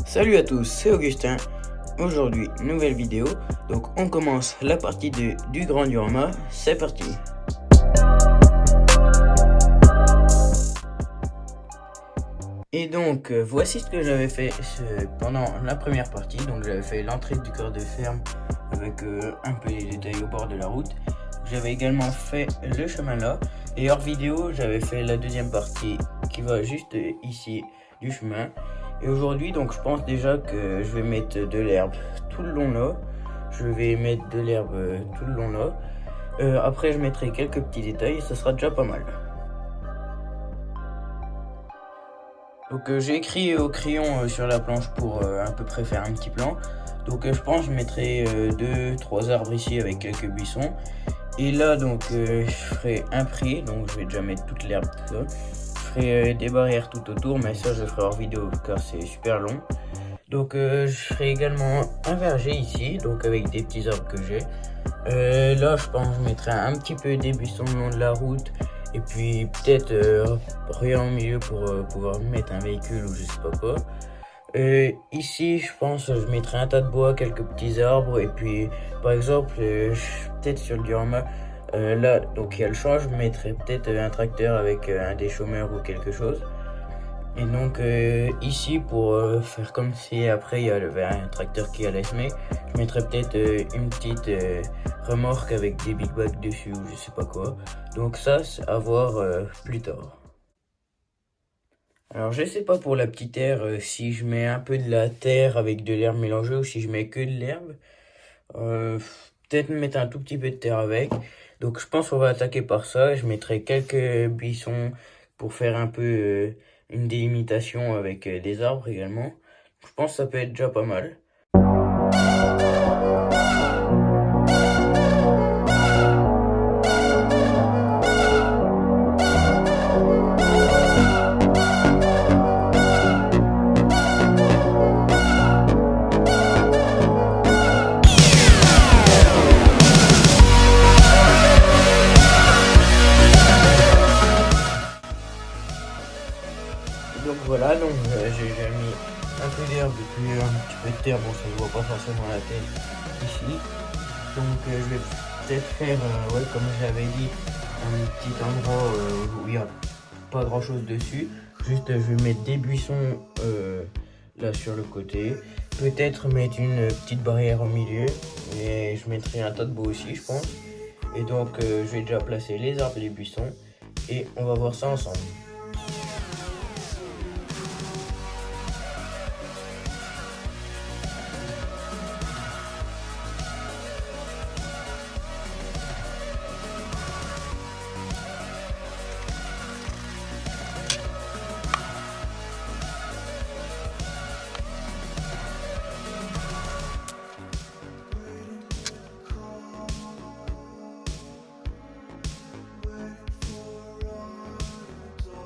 Salut à tous, c'est Augustin. Aujourd'hui, nouvelle vidéo. Donc on commence la partie du grand diorama. C'est parti. Et donc voici ce que j'avais fait pendant la première partie. Donc j'avais fait l'entrée du corps de ferme avec un peu des détails au bord de la route. J'avais également fait le chemin là. Et hors vidéo, j'avais fait la deuxième partie qui va juste ici du chemin. Et aujourd'hui, donc je pense déjà que je vais mettre de l'herbe tout le long là. Je vais mettre de l'herbe tout le long là. Après, je mettrai quelques petits détails et ça sera déjà pas mal. Donc j'ai écrit au crayon sur la planche pour à peu près faire un petit plan. Donc je pense que je mettrai 2-3 arbres ici avec quelques buissons. Et là donc je ferai un pré, donc je vais déjà mettre toute l'herbe tout ça. Je ferai des barrières tout autour, mais ça je ferai hors vidéo car c'est super long. Donc je ferai également un verger ici, donc avec des petits arbres que j'ai. Là je pense que je mettrai un petit peu des buissons le long de la route. Et puis peut-être rien au milieu pour pouvoir mettre un véhicule ou je sais pas quoi. Ici je pense je mettrai un tas de bois, quelques petits arbres. Et puis par exemple peut-être sur le diorama là donc il y a le champ, je mettrai peut-être un tracteur avec un des chômeurs ou quelque chose. Et donc ici pour faire comme si après il y avait un tracteur qui allait semer, je mettrais peut-être une petite remorque avec des big bags dessus ou je sais pas quoi. Donc ça c'est à voir plus tard. Alors je sais pas pour la petite terre si je mets un peu de la terre avec de l'herbe mélangée ou si je mets que de l'herbe. Peut-être mettre un tout petit peu de terre avec. Donc je pense qu'on va attaquer par ça. Je mettrai quelques buissons pour faire un peu une délimitation avec des arbres également. Je pense que ça peut être déjà pas mal. Donc voilà, donc j'ai déjà mis un peu d'herbe et puis un petit peu de terre, bon ça ne voit pas forcément la terre ici. Donc je vais peut-être faire, ouais, comme j'avais dit, un petit endroit où il n'y a pas grand chose dessus. Juste je vais mettre des buissons là sur le côté. Peut-être mettre une petite barrière au milieu. Et je mettrai un tas de bois aussi je pense. Et donc je vais déjà placer les arbres et les buissons. Et on va voir ça ensemble.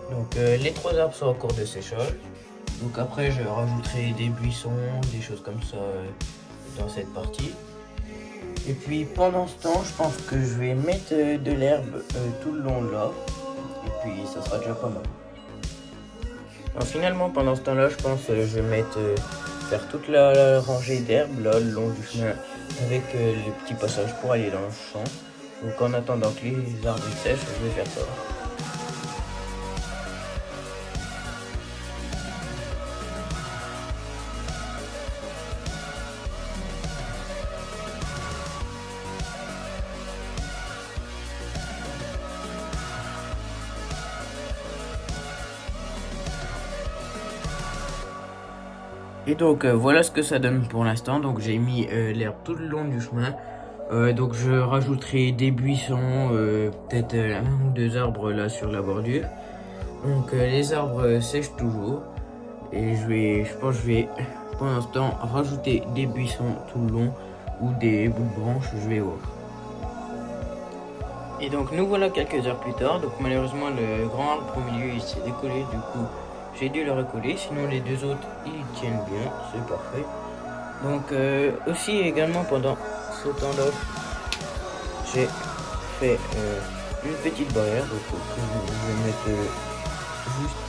Donc les 3 arbres sont en cours de séchage. Donc après je rajouterai des buissons, des choses comme ça dans cette partie. Et puis pendant ce temps je pense que je vais mettre de l'herbe tout le long là. Et puis ça sera déjà pas mal. Alors finalement pendant ce temps là je pense que je vais mettre faire toute la rangée d'herbes là le long du chemin avec les petits passages pour aller dans le champ. Donc en attendant que les arbres sèchent je vais faire ça. Et donc voilà ce que ça donne pour l'instant. Donc j'ai mis l'herbe tout le long du chemin. Donc je rajouterai des buissons, peut-être 1 ou 2 arbres là sur la bordure. Donc les arbres sèchent toujours. Et je pense que je vais pour l'instant rajouter des buissons tout le long ou des bouts de branches, je vais voir. Et donc nous voilà quelques heures plus tard. Donc malheureusement le grand arbre au milieu il s'est décollé, du coup j'ai dû le recoller, sinon les deux autres ils tiennent bien, c'est parfait. Donc aussi également pendant ce temps-là, j'ai fait une petite barrière, donc je vais mettre juste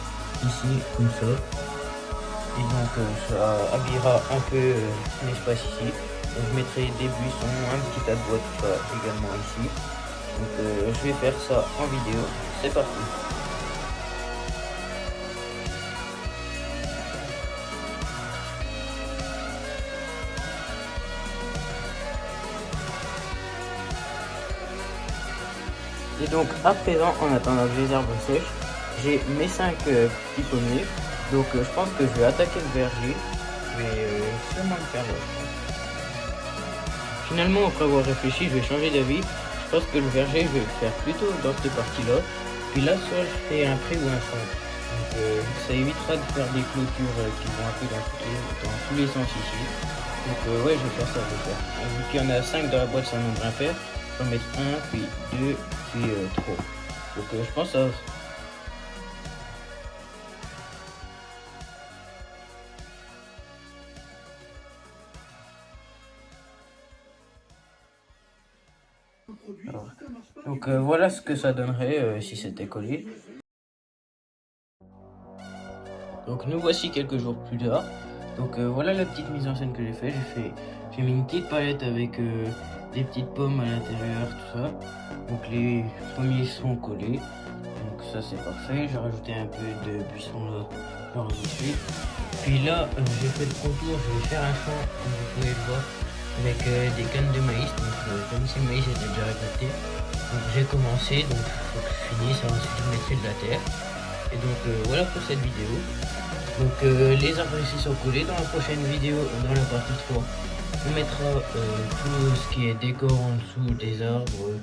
ici comme ça. puis donc ça habillera un peu l'espace ici. Donc je mettrai des buissons, un petit tas de bois, tout ça également ici. Donc je vais faire ça en vidéo, c'est parti. Et donc à présent, en attendant que les arbres sèchent, j'ai mes 5 petits pommiers. Donc je pense que je vais attaquer le verger. Je vais sûrement le faire là, je pense. Finalement, après avoir réfléchi, je vais changer d'avis. Je pense que le verger, je vais le faire plutôt dans cette partie-là. Puis là, soit je fais un pré ou un champ. Donc ça évitera de faire des clôtures qui vont un peu dans tous les sens ici. Donc ouais, je vais faire ça, je vais faire. Vu qu'il y en a 5 dans la boîte, c'est un nombre impair. Je vais en mettre 1, puis 2, puis 3. Donc je pense à... Alors, donc voilà ce que ça donnerait si c'était collé. Donc nous voici quelques jours plus tard. Donc voilà la petite mise en scène que j'ai fait. J'ai mis une petite palette avec des petites pommes à l'intérieur, tout ça. Donc les pommiers sont collés. Donc ça c'est parfait. J'ai rajouté un peu de buisson là, genre dessus. Puis là j'ai fait le contour. Je vais faire un champ, comme vous pouvez le voir, avec des cannes de maïs. Donc comme si le maïs était déjà récolté. Donc j'ai commencé. Donc il faut que je finisse. Ensuite je mettrai de la terre. Et donc voilà pour cette vidéo. Donc les arbres ici sont collés. Dans la prochaine vidéo, dans la partie 3, on mettra tout ce qui est décor en dessous des arbres.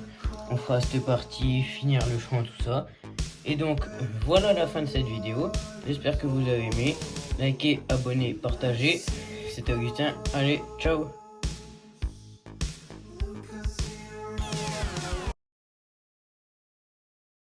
On fera cette partie, finir le champ, tout ça. Et donc voilà la fin de cette vidéo. J'espère que vous avez aimé. Likez, abonnez, partagez. C'était Augustin. Allez, ciao!